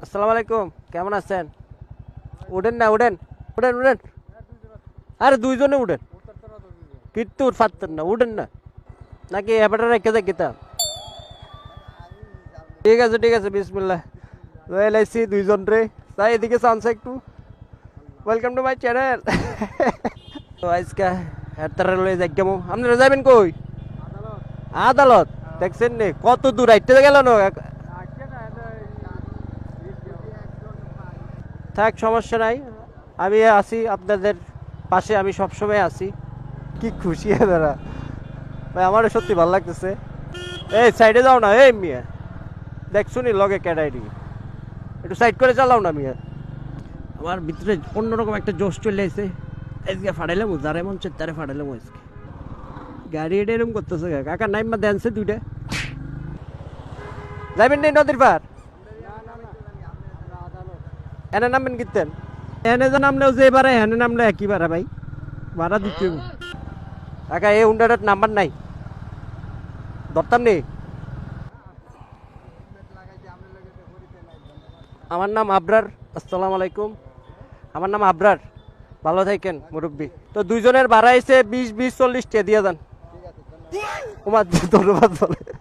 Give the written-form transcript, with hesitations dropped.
আসসালামু আলাইকুম, কেমন আছেন? উঠেন না, উঠেন উঠেন উঠেন। আরে দুইজনে উঠেন, কিন্তু পারতেন না, উঠেন না। নাকি এবারে রেখে দেয় কিতা? ঠিক আছে বিসমিল্লাহ। লাইছি দুইজন রে। তাই এদিকে চান্স একটু। Welcome to my channel. তো আজকে হেতারে লয়ে যাই কেমন? আপনারা যাবেন কই? আদালত। দেখছেন নে কত দূর আইতে গেল না। থাক, সমস্যা নাই, আমি আছি আপনাদের পাশে, আমি সবসময় আছি। কি খুশি এনারা ভাই, আমারও সত্যি ভালো লাগতেছে। এই সাইডে যাও না, এই মিয়া দেখছো নি লগে ক্যাডাইডি, একটু সাইড করে চালাও না মিয়া। আমার ভিতরে অন্যরকম একটা জোশ চলে আসে। আজকে ফাটাইলাম, যারে মন চায় তারে ফাটাইলাম আজকে। গাড়ি এটা এরকম করতেছে কাকা, নাইমা দেনছে দুইটা। যাবেন নি নদীর পার? এনে নামবেন কিতেন? এনে যে নামলেও যে এবারে হেনে নামলে একই বারে ভাই, ভাড়া দিতে হবে। কাকা এই হুন্ডাটার নাম্বার নাই, ধরতাম নেই। আমার নাম আবরার। আসসালামু আলাইকুম, আমার নাম আবরার। ভালো থাকেন মুরব্বী। তো দুইজনের ভাড়া এসে 20-20-40 দিয়ে দেন। তোমার ধন্যবাদ বলে।